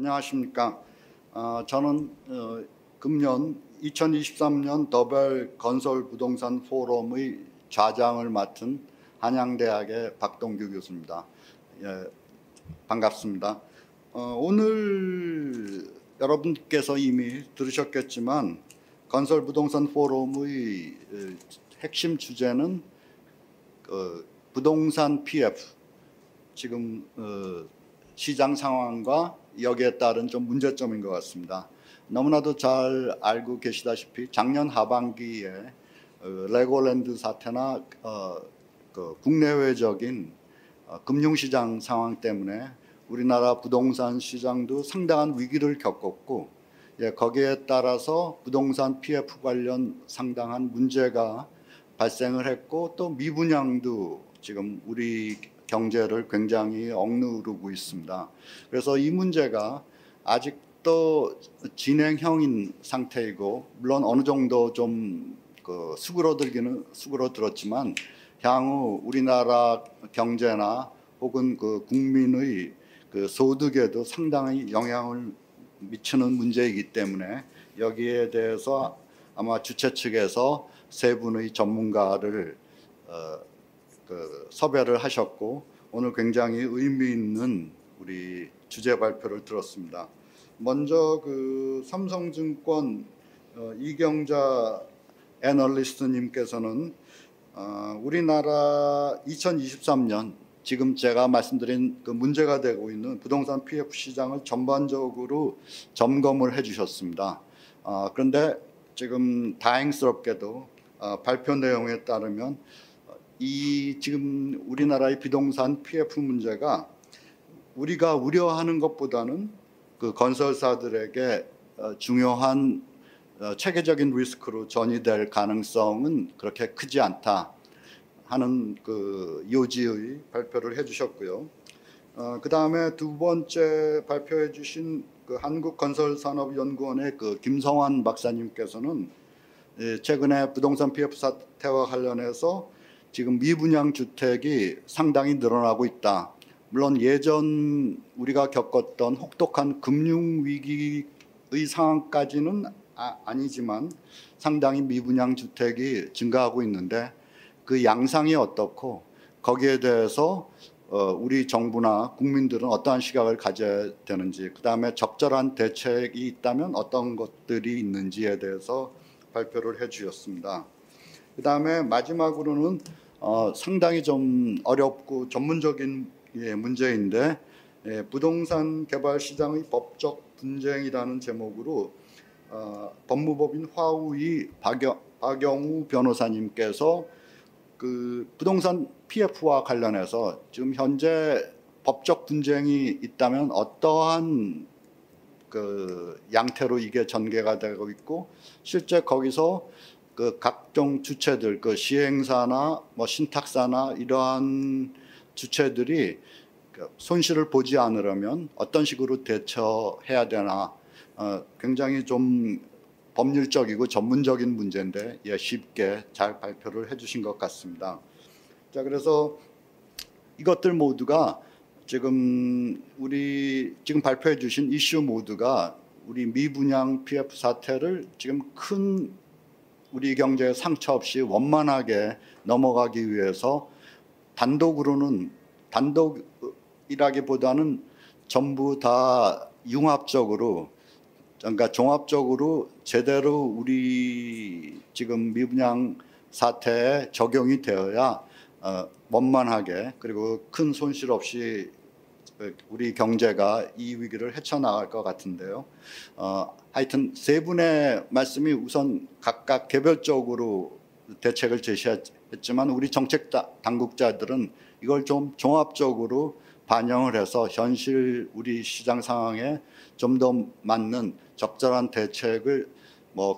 안녕하십니까. 저는 금년 2023년 더벨 건설 부동산 포럼의 좌장을 맡은 한양대학의 박동규 교수입니다. 예, 반갑습니다. 오늘 여러분께서 이미 들으셨겠지만 건설 부동산 포럼의 핵심 주제는 부동산 PF, 지금 시장 상황과 여기에 따른 좀 문제점인 것 같습니다. 너무나도 잘 알고 계시다시피 작년 하반기에 레고랜드 사태나 국내외적인 금융시장 상황 때문에 우리나라 부동산 시장도 상당한 위기를 겪었고, 거기에 따라서 부동산 PF 관련 상당한 문제가 발생을 했고, 또 미분양도 지금 우리 경제를 굉장히 억누르고 있습니다. 그래서 이 문제가 아직도 진행형인 상태이고, 물론 어느 정도 좀 수그러들기는 수그러들었지만 향후 우리나라 경제나 혹은 국민의 소득에도 상당히 영향을 미치는 문제이기 때문에 여기에 대해서 아마 주최 측에서 세 분의 전문가를 섭외를 하셨고, 오늘 굉장히 의미 있는 우리 주제 발표를 들었습니다. 먼저 삼성증권 이경자 애널리스트님께서는 우리나라 2023년 지금 제가 말씀드린 문제가 되고 있는 부동산 PF 시장을 전반적으로 점검을 해주셨습니다. 그런데 지금 다행스럽게도 발표 내용에 따르면 지금 우리나라의 부동산 PF 문제가 우리가 우려하는 것보다는 건설사들에게 중요한 체계적인 리스크로 전이될 가능성은 그렇게 크지 않다 하는 요지의 발표를 해주셨고요. 그 다음에 두 번째 발표해 주신 한국건설산업연구원의 김성환 박사님께서는 최근에 부동산 PF 사태와 관련해서 지금 미분양 주택이 상당히 늘어나고 있다. 물론 예전 우리가 겪었던 혹독한 금융위기의 상황까지는 아니지만 상당히 미분양 주택이 증가하고 있는데 그 양상이 어떻고, 거기에 대해서 우리 정부나 국민들은 어떠한 시각을 가져야 되는지, 그 다음에 적절한 대책이 있다면 어떤 것들이 있는지에 대해서 발표를 해 주셨습니다. 그 다음에 마지막으로는 상당히 좀 어렵고 전문적인 문제인데, 부동산 개발 시장의 법적 분쟁이라는 제목으로 법무법인 화우의 박영우 변호사님께서 부동산 PF와 관련해서 지금 현재 법적 분쟁이 있다면 어떠한 양태로 이게 전개가 되고 있고, 실제 거기서 각종 주체들, 시행사나 신탁사나 이러한 주체들이 손실을 보지 않으려면 어떤 식으로 대처해야 되나, 굉장히 좀 법률적이고 전문적인 문제인데 쉽게 잘 발표를 해주신 것 같습니다. 자, 그래서 이것들 모두가 지금 발표해 주신 이슈 모두가 우리 미분양 PF 사태를 지금 큰 우리 경제에 상처 없이 원만하게 넘어가기 위해서 단독이라기보다는 전부 다 융합적으로, 그러니까 종합적으로 제대로 우리 지금 미분양 사태에 적용이 되어야 원만하게 그리고 큰 손실 없이 우리 경제가 이 위기를 헤쳐나갈 것 같은데요. 하여튼 세 분의 말씀이 우선 각각 개별적으로 대책을 제시했지만 우리 정책 당국자들은 이걸 좀 종합적으로 반영을 해서 현실 우리 시장 상황에 좀 더 맞는 적절한 대책을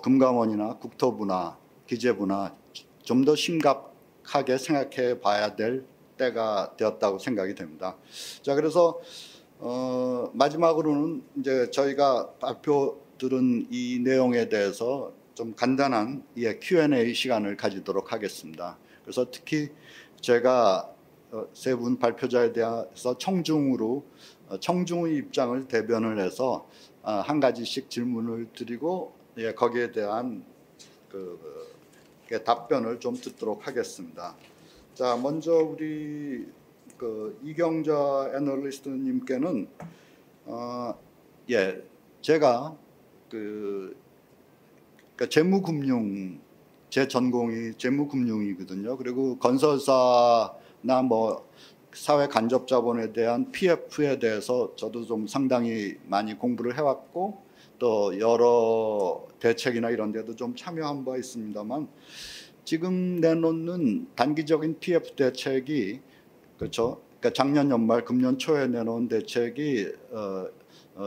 금감원이나 국토부나 기재부나 좀 더 심각하게 생각해 봐야 될 때가 되었다고 생각이 됩니다. 자, 그래서 마지막으로는 이제 저희가 발표 들은 이 내용에 대해서 좀 간단한 Q&A 시간을 가지도록 하겠습니다. 그래서 특히 제가 세 분 발표자에 대해서 청중으로 청중의 입장을 대변을 해서 한 가지씩 질문을 드리고 거기에 대한 답변을 좀 듣도록 하겠습니다. 자, 먼저 우리 이경자 애널리스트님께는 제가 재무금융, 제 전공이 재무금융이거든요. 그리고 건설사나 뭐 사회 간접자본에 대한 PF에 대해서 저도 좀 상당히 많이 공부를 해왔고 또 여러 대책이나 이런 데도 좀 참여한 바 있습니다만 지금 내놓는 단기적인 PF 대책이 그렇죠. 그러니까 작년 연말 금년 초에 내놓은 대책이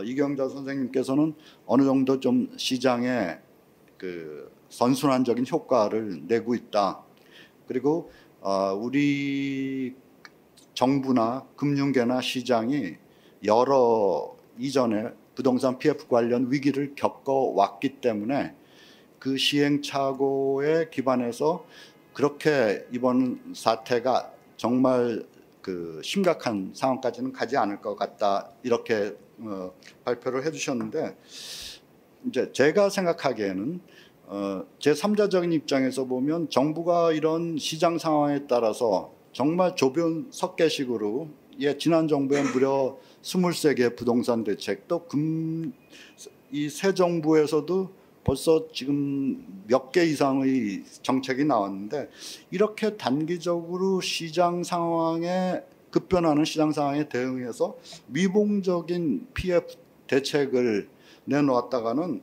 이경자 선생님께서는 어느 정도 좀 시장에 선순환적인 효과를 내고 있다. 그리고 우리 정부나 금융계나 시장이 여러 이전에 부동산 PF 관련 위기를 겪어왔기 때문에 그 시행착오에 기반해서 그렇게 이번 사태가 정말 심각한 상황까지는 가지 않을 것 같다 이렇게 발표를 해주셨는데 이제 제가 생각하기에는 제3자적인 입장에서 보면 정부가 이런 시장 상황에 따라서 정말 조변석계식으로 지난 정부에 무려 23개 부동산 대책 또 이 새 정부에서도 벌써 지금 몇 개 이상의 정책이 나왔는데 이렇게 단기적으로 시장 상황에 급변하는 시장 상황에 대응해서 미봉적인 PF 대책을 내놓았다가는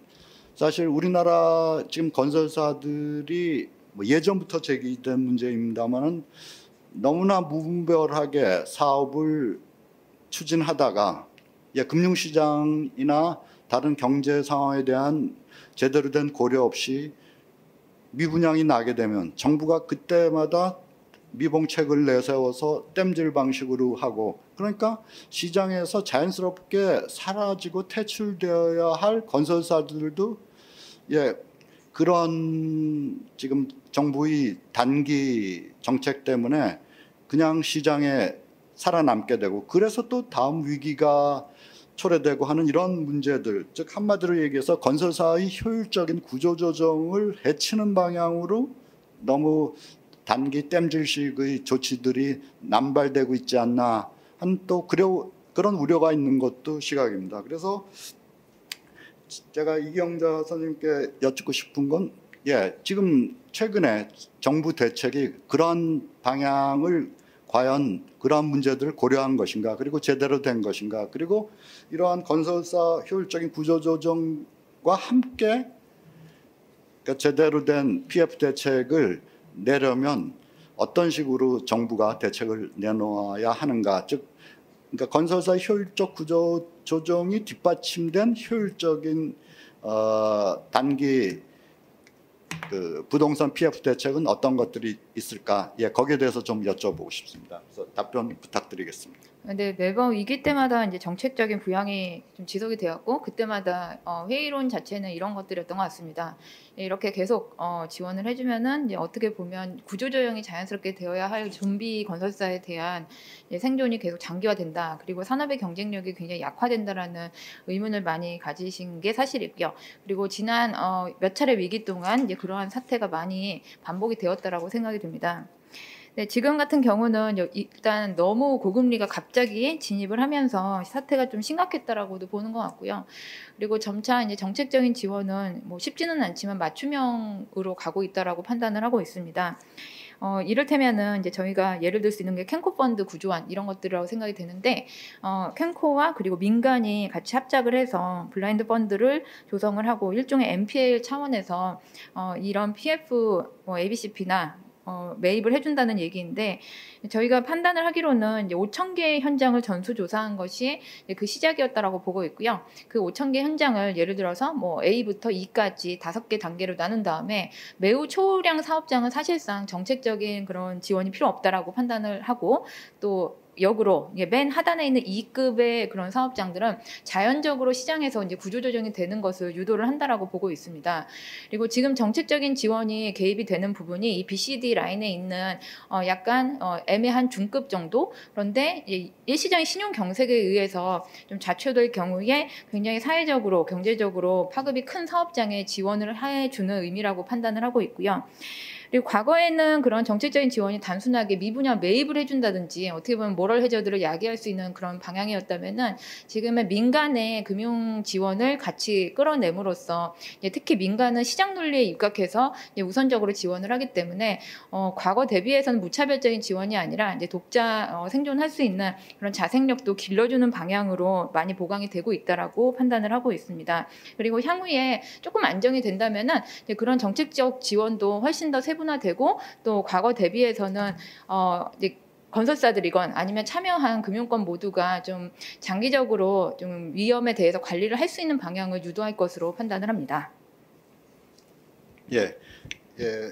사실 우리나라 지금 건설사들이 뭐 예전부터 제기된 문제입니다만은 너무나 무분별하게 사업을 추진하다가 금융시장이나 다른 경제 상황에 대한 제대로 된 고려 없이 미분양이 나게 되면 정부가 그때마다 미봉책을 내세워서 땜질 방식으로 하고 그러니까 시장에서 자연스럽게 사라지고 퇴출되어야 할 건설사들도 그런 지금 정부의 단기 정책 때문에 그냥 시장에 살아남게 되고 그래서 또 다음 위기가 초래되고 하는 이런 문제들, 즉 한마디로 얘기해서 건설사의 효율적인 구조조정을 해치는 방향으로 너무 단기 땜질식의 조치들이 남발되고 있지 않나 한 또 그런 우려가 있는 것도 시각입니다. 그래서 제가 이경자 선생님께 여쭙고 싶은 건 지금 최근에 정부 대책이 그런 방향을 과연 그러한 문제들을 고려한 것인가 그리고 제대로 된 것인가 그리고 이러한 건설사 효율적인 구조조정과 함께 제대로 된 PF 대책을 내려면 어떤 식으로 정부가 대책을 내놓아야 하는가 그러니까 건설사의 효율적 구조조정이 뒷받침된 효율적인 단기 부동산 PF 대책은 어떤 것들이 있을까? 거기에 대해서 좀 여쭤보고 싶습니다. 그래서 답변 부탁드리겠습니다. 네, 매번 위기 때마다 이제 정책적인 부양이 좀 지속이 되었고 그때마다 회의론 자체는 이런 것들이었던 것 같습니다. 이렇게 계속 지원을 해주면은 이제 어떻게 보면 구조조정이 자연스럽게 되어야 할 좀비 건설사에 대한 생존이 계속 장기화된다. 그리고 산업의 경쟁력이 굉장히 약화된다라는 의문을 많이 가지신 게 사실이고요. 그리고 지난 몇 차례 위기 동안 이제 그러한 사태가 많이 반복이 되었다라고 생각이 듭니다. 네, 지금 같은 경우는 일단 너무 고금리가 갑자기 진입을 하면서 사태가 좀 심각했다라고도 보는 것 같고요. 그리고 점차 이제 정책적인 지원은 뭐 쉽지는 않지만 맞춤형으로 가고 있다라고 판단을 하고 있습니다. 이를테면은 이제 저희가 예를 들 수 있는 게 캔코 펀드 구조안 이런 것들이라고 생각이 되는데 캔코와 그리고 민간이 같이 합작을 해서 블라인드 펀드를 조성을 하고 일종의 NPL 차원에서 이런 PF ABCP나 매입을 해준다는 얘기인데 저희가 판단을 하기로는 이제 5,000개 현장을 전수조사한 것이 그 시작이었다라고 보고 있고요. 그 5,000개 현장을 예를 들어서 뭐 A부터 E까지 5개 단계로 나눈 다음에 매우 초량 사업장은 사실상 정책적인 그런 지원이 필요 없다라고 판단을 하고 또 역으로 이게 맨 하단에 있는 2급의 그런 사업장들은 자연적으로 시장에서 이제 구조조정이 되는 것을 유도를 한다라고 보고 있습니다. 그리고 지금 정책적인 지원이 개입이 되는 부분이 이 BCD 라인에 있는 약간 애매한 중급 정도. 그런데 일시적인 신용 경색에 의해서 좀 좌초될 경우에 굉장히 사회적으로 경제적으로 파급이 큰 사업장에 지원을 해주는 의미라고 판단을 하고 있고요. 그리고 과거에는 그런 정책적인 지원이 단순하게 미분야 매입을 해준다든지 어떻게 보면 모럴 해저드를 야기할 수 있는 그런 방향이었다면은 지금의 민간의 금융 지원을 같이 끌어내므로써 특히 민간은 시장 논리에 입각해서 우선적으로 지원을 하기 때문에 과거 대비해서는 무차별적인 지원이 아니라 이제 독자 생존할 수 있는 그런 자생력도 길러주는 방향으로 많이 보강이 되고 있다라고 판단을 하고 있습니다. 그리고 향후에 조금 안정이 된다면은 그런 정책적 지원도 훨씬 더 세분화되고 또 과거 대비해서는 이제 건설사들이건 아니면 참여한 금융권 모두가 좀 장기적으로 좀 위험에 대해서 관리를 할 수 있는 방향을 유도할 것으로 판단을 합니다. 예, 예,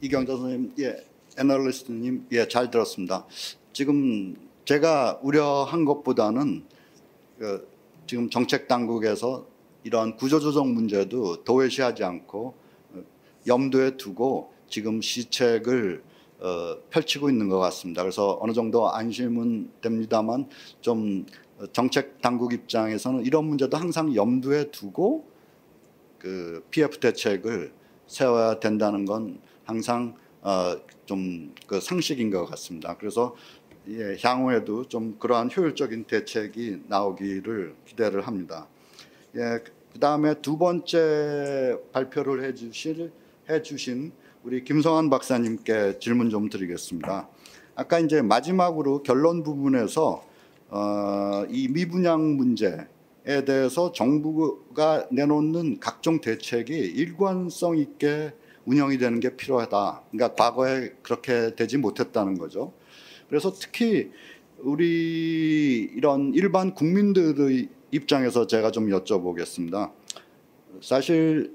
이경자 선생님, 예, 애널리스트님, 예, 잘 들었습니다. 지금 제가 우려한 것보다는 지금 정책 당국에서 이러한 구조조정 문제도 도외시하지 않고 염두에 두고 지금 시책을 펼치고 있는 것 같습니다. 그래서 어느 정도 안심은 됩니다만 좀 정책 당국 입장에서는 이런 문제도 항상 염두에 두고 그 PF 대책을 세워야 된다는 건 항상 좀 그 상식인 것 같습니다. 그래서 예, 향후에도 좀 그러한 효율적인 대책이 나오기를 기대를 합니다. 예, 그다음에 두 번째 발표를 해주신 우리 김성환 박사님께 질문 좀 드리겠습니다. 아까 이제 마지막으로 결론 부분에서 이 미분양 문제에 대해서 정부가 내놓는 각종 대책이 일관성 있게 운영이 되는 게 필요하다. 그러니까 과거에 그렇게 되지 못했다는 거죠. 그래서 특히 우리 이런 일반 국민들의 입장에서 제가 좀 여쭤보겠습니다. 사실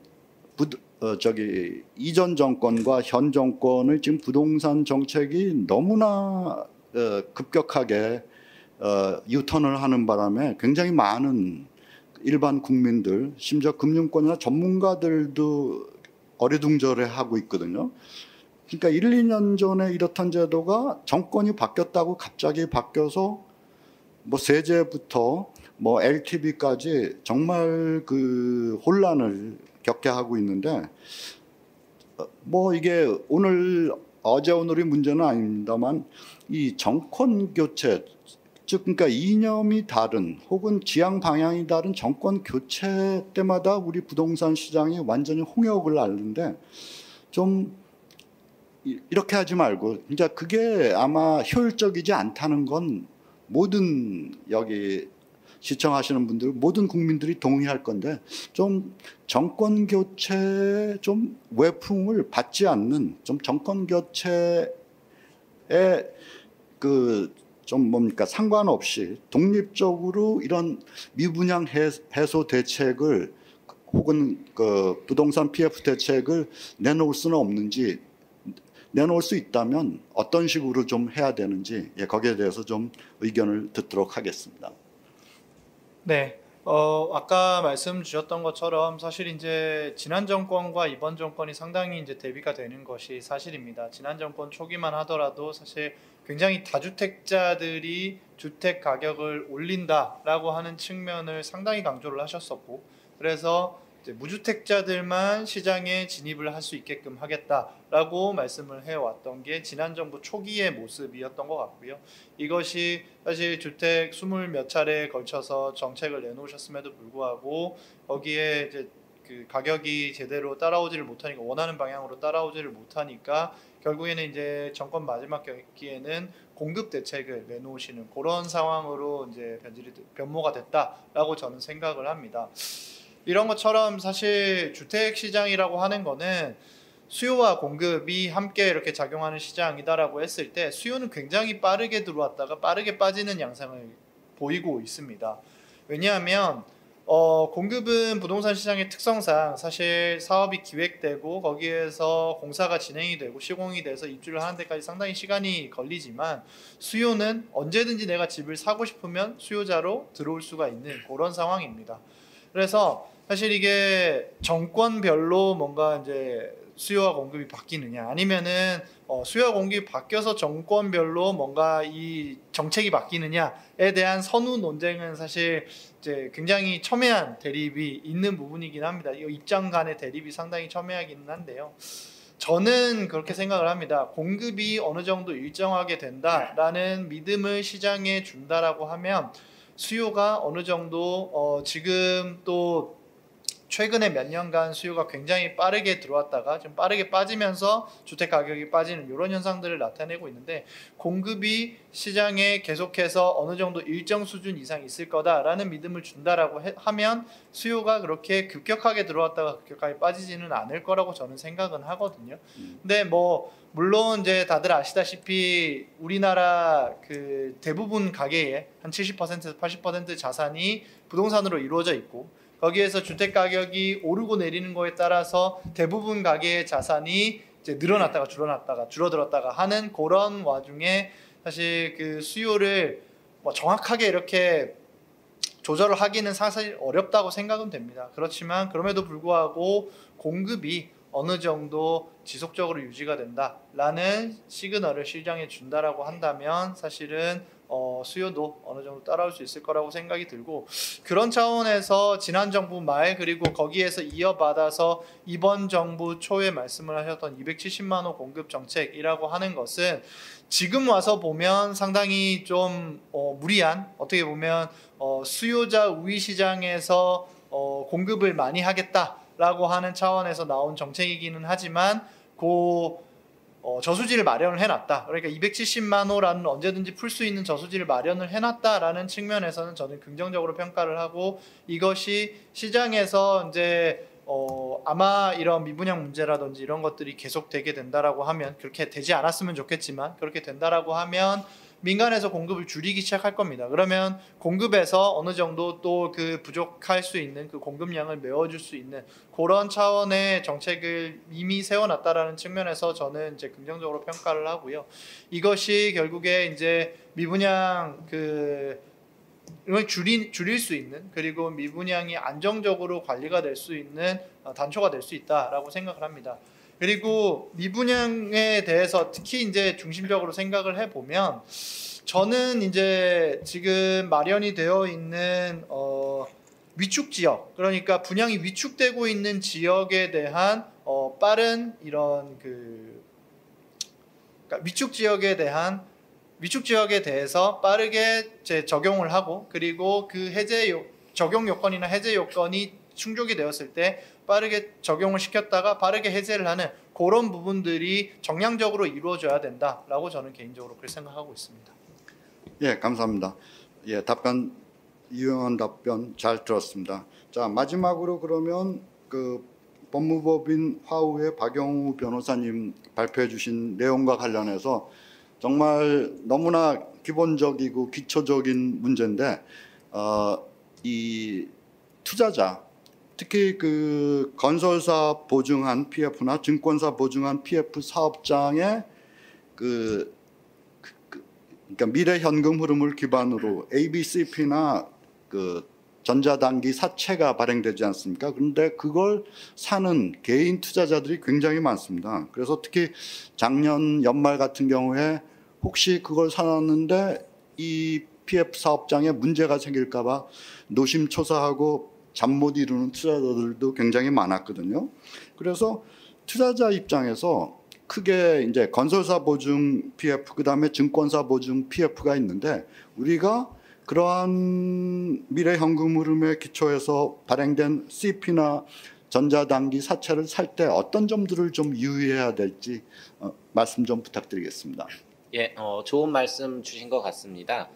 이전 정권과 현 정권의 지금 부동산 정책이 너무나 급격하게 유턴을 하는 바람에 굉장히 많은 일반 국민들, 심지어 금융권이나 전문가들도 어리둥절해하고 있거든요. 그러니까 1, 2년 전에 이렇던 제도가 정권이 바뀌었다고 갑자기 바뀌어서 뭐 세제부터 뭐 LTV까지 정말 그 혼란을 겪게 하고 있는데 뭐 이게 어제 오늘의 문제는 아닙니다만 이 정권 교체 즉 그러니까 이념이 다른 혹은 지향 방향이 다른 정권 교체 때마다 우리 부동산 시장이 완전히 홍역을 앓는데 좀 이렇게 하지 말고 진짜 그게 아마 효율적이지 않다는 건 모든 여기 시청하시는 분들 모든 국민들이 동의할 건데 좀 정권 교체에 좀 외풍을 받지 않는 좀 정권 교체에 그 좀 뭡니까 상관없이 독립적으로 이런 미분양 해소 대책을 혹은 그 부동산 PF 대책을 내놓을 수는 없는지 내놓을 수 있다면 어떤 식으로 좀 해야 되는지 거기에 대해서 좀 의견을 듣도록 하겠습니다. 네, 아까 말씀 주셨던 것처럼 사실 이제 지난 정권과 이번 정권이 상당히 이제 대비가 되는 것이 사실입니다. 지난 정권 초기만 하더라도 사실 굉장히 다주택자들이 주택 가격을 올린다라고 하는 측면을 상당히 강조를 하셨었고, 그래서 이제 무주택자들만 시장에 진입을 할 수 있게끔 하겠다라고 말씀을 해왔던 게 지난 정부 초기의 모습이었던 것 같고요. 이것이 사실 주택 20몇 차례에 걸쳐서 정책을 내놓으셨음에도 불구하고 거기에 이제 그 가격이 제대로 따라오지를 못하니까 원하는 방향으로 따라오지를 못하니까 결국에는 이제 정권 마지막 기에는 공급 대책을 내놓으시는 그런 상황으로 이제 변모가 됐다라고 저는 생각을 합니다. 이런 것처럼 사실 주택 시장이라고 하는 거는 수요와 공급이 함께 이렇게 작용하는 시장이다라고 했을 때 수요는 굉장히 빠르게 들어왔다가 빠르게 빠지는 양상을 보이고 있습니다. 왜냐하면 공급은 부동산 시장의 특성상 사실 사업이 기획되고 거기에서 공사가 진행이 되고 시공이 돼서 입주를 하는 데까지 상당히 시간이 걸리지만 수요는 언제든지 내가 집을 사고 싶으면 수요자로 들어올 수가 있는 그런 상황입니다. 그래서 사실 이게 정권별로 뭔가 이제 수요와 공급이 바뀌느냐 아니면은 수요와 공급이 바뀌어서 정권별로 뭔가 이 정책이 바뀌느냐에 대한 선후 논쟁은 사실 이제 굉장히 첨예한 대립이 있는 부분이긴 합니다. 이 입장 간의 대립이 상당히 첨예하기는 한데요. 저는 그렇게 생각을 합니다. 공급이 어느 정도 일정하게 된다라는 믿음을 시장에 준다라고 하면 수요가 어느 정도 지금 또 최근에 몇 년간 수요가 굉장히 빠르게 들어왔다가 좀 빠르게 빠지면서 주택 가격이 빠지는 이런 현상들을 나타내고 있는데 공급이 시장에 계속해서 어느 정도 일정 수준 이상 있을 거다라는 믿음을 준다라고 하면 수요가 그렇게 급격하게 들어왔다가 급격하게 빠지지는 않을 거라고 저는 생각은 하거든요. 근데 뭐 물론 이제 다들 아시다시피 우리나라 그 대부분 가계의 한 70%에서 80% 자산이 부동산으로 이루어져 있고 거기에서 주택 가격이 오르고 내리는 거에 따라서 대부분 가계의 자산이 이제 늘어났다가 줄어났다가 줄어들었다가 하는 그런 와중에 사실 그 수요를 뭐 정확하게 이렇게 조절을 하기는 사실 어렵다고 생각은 됩니다. 그렇지만 그럼에도 불구하고 공급이 어느 정도 지속적으로 유지가 된다라는 시그널을 시장에 준다라고 한다면 사실은 수요도 어느 정도 따라올 수 있을 거라고 생각이 들고 그런 차원에서 지난 정부 말 그리고 거기에서 이어받아서 이번 정부 초에 말씀을 하셨던 270만 호 공급 정책이라고 하는 것은 지금 와서 보면 상당히 좀 무리한 어떻게 보면 수요자 우위 시장에서 공급을 많이 하겠다라고 하는 차원에서 나온 정책이기는 하지만 저수지를 마련을 해놨다. 그러니까 270만 호라는 언제든지 풀 수 있는 저수지를 마련을 해놨다라는 측면에서는 저는 긍정적으로 평가를 하고 이것이 시장에서 이제 아마 이런 미분양 문제라든지 이런 것들이 계속되게 된다라고 하면 그렇게 되지 않았으면 좋겠지만 그렇게 된다라고 하면 민간에서 공급을 줄이기 시작할 겁니다. 그러면 공급에서 어느 정도 또 그 부족할 수 있는 그 공급량을 메워줄 수 있는 그런 차원의 정책을 이미 세워놨다라는 측면에서 저는 이제 긍정적으로 평가를 하고요. 이것이 결국에 이제 미분양 이걸 줄일 수 있는 그리고 미분양이 안정적으로 관리가 될 수 있는 단초가 될 수 있다라고 생각을 합니다. 그리고 미분양에 대해서 특히 이제 중심적으로 생각을 해보면 저는 이제 지금 마련이 되어 있는 위축 지역 그러니까 분양이 위축되고 있는 지역에 대한 빠른 이런 그러니까 위축 지역에 대해서 빠르게 적용을 하고 그리고 그 적용 요건이나 해제 요건이 충족이 되었을 때 빠르게 적용을 시켰다가 빠르게 해제를 하는 그런 부분들이 정량적으로 이루어져야 된다라고 저는 개인적으로 그렇게 생각하고 있습니다. 예, 감사합니다. 예, 유용한 답변 잘 들었습니다. 자, 마지막으로 그러면 그 법무법인 화우의 박영우 변호사님 발표해 주신 내용과 관련해서 정말 너무나 기본적이고 기초적인 문제인데 이 투자자 특히 그 건설사 보증한 PF나 증권사 보증한 PF 사업장의 그러니까 미래 현금 흐름을 기반으로 ABCP나 그 전자단기 사채가 발행되지 않습니까? 그런데 그걸 사는 개인 투자자들이 굉장히 많습니다. 그래서 특히 작년 연말 같은 경우에 혹시 그걸 사놨는데 이 PF 사업장에 문제가 생길까 봐 노심초사하고 잠 못 이루는 투자자들도 굉장히 많았거든요. 그래서 투자자 입장에서 크게 이제 건설사 보증 PF 그다음에 증권사 보증 PF가 있는데 우리가 그러한 미래 현금 흐름에 기초해서 발행된 CP나 전자단기 사채를 살 때 어떤 점들을 좀 유의해야 될지 말씀 좀 부탁드리겠습니다. 예, 좋은 말씀 주신 것 같습니다.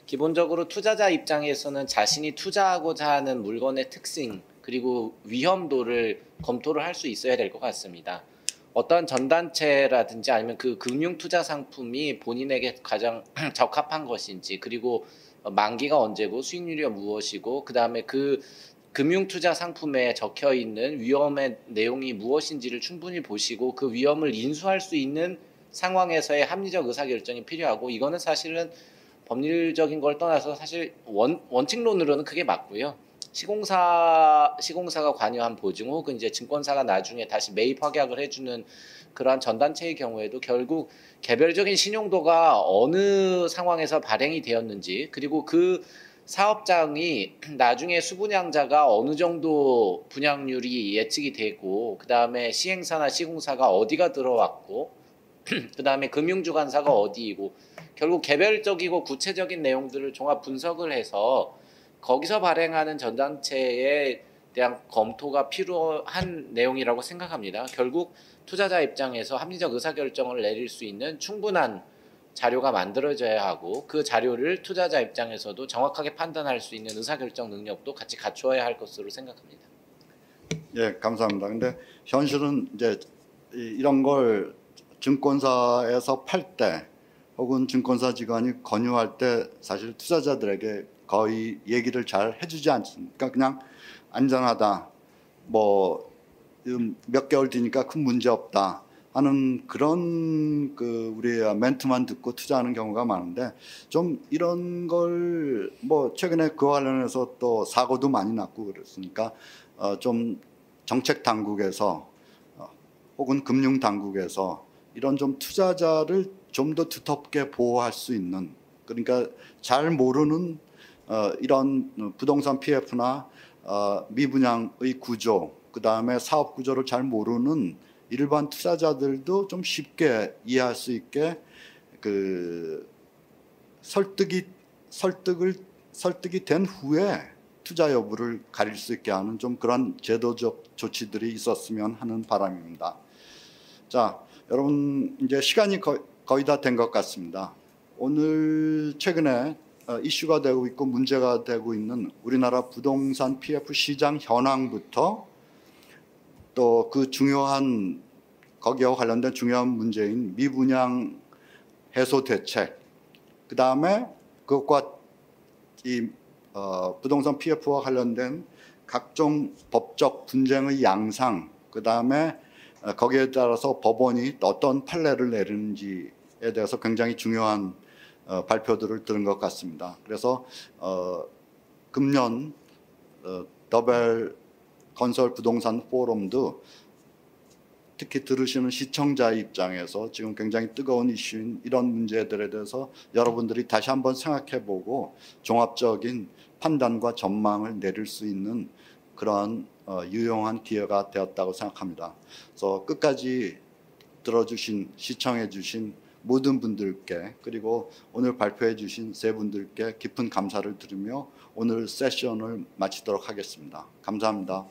기본적으로 투자자 입장에서는 자신이 투자하고자 하는 물건의 특性그리고 위험도를 검토를 할 수 있어야 될 것 같습니다. 어떤 전단체라든지 아니면 그 금융 투자 상품이 본인에게 가장 적합한 것인지 그리고 만기가 언제고 수익률이 무엇이고 그 다음에 그 금융투자 상품에 적혀 있는 위험의 내용이 무엇인지를 충분히 보시고 그 위험을 인수할 수 있는 상황에서의 합리적 의사결정이 필요하고, 이거는 사실은 법률적인 걸 떠나서 사실 원칙론으로는 그게 맞고요. 시공사가 관여한 보증 혹은 이제 증권사가 나중에 다시 매입 확약을 해주는 그러한 전단체의 경우에도 결국 개별적인 신용도가 어느 상황에서 발행이 되었는지, 그리고 그 사업장이 나중에 수분양자가 어느 정도 분양률이 예측이 되고, 그 다음에 시행사나 시공사가 어디가 들어왔고, 그 다음에 금융주관사가 어디이고, 결국 개별적이고 구체적인 내용들을 종합 분석을 해서 거기서 발행하는 전단체에 대한 검토가 필요한 내용이라고 생각합니다. 결국 투자자 입장에서 합리적 의사결정을 내릴 수 있는 충분한 자료가 만들어져야 하고, 그 자료를 투자자 입장에서도 정확하게 판단할 수 있는 의사결정 능력도 같이 갖추어야 할 것으로 생각합니다. 예, 감사합니다. 근데 현실은 이제 이런 걸 증권사에서 팔 때 혹은 증권사 직원이 권유할 때 사실 투자자들에게 거의 얘기를 잘 해주지 않습니까? 그냥 안전하다, 뭐 몇 개월 뒤니까 큰 문제 없다 하는 그런 그 우리의 멘트만 듣고 투자하는 경우가 많은데, 좀 이런 걸 뭐 최근에 그와 관련해서 또 사고도 많이 났고 그랬으니까 좀 정책 당국에서 혹은 금융 당국에서 이런 좀 투자자를 좀 더 두텁게 보호할 수 있는, 그러니까 잘 모르는 이런 부동산 PF나 미분양의 구조, 그 다음에 사업 구조를 잘 모르는 일반 투자자들도 좀 쉽게 이해할 수 있게 그 설득이 된 후에 투자 여부를 가릴 수 있게 하는 좀 그런 제도적 조치들이 있었으면 하는 바람입니다. 자, 여러분 이제 시간이 거의 다 된 것 같습니다. 오늘 최근에 이슈가 되고 있고 문제가 되고 있는 우리나라 부동산 PF 시장 현황부터 또 그 중요한 거기와 관련된 중요한 문제인 미분양 해소 대책, 그 다음에 그것과 이 부동산 PF와 관련된 각종 법적 분쟁의 양상, 그 다음에 거기에 따라서 법원이 어떤 판례를 내리는지에 대해서 굉장히 중요한 발표들을 들은 것 같습니다. 그래서 금년 더벨 건설 부동산 포럼도 특히 들으시는 시청자 입장에서 지금 굉장히 뜨거운 이슈인 이런 문제들에 대해서 여러분들이 다시 한번 생각해보고 종합적인 판단과 전망을 내릴 수 있는 그러한 유용한 기회가 되었다고 생각합니다. 그래서 끝까지 들어주신, 시청해주신 모든 분들께, 그리고 오늘 발표해주신 세 분들께 깊은 감사를 드리며 오늘 세션을 마치도록 하겠습니다. 감사합니다.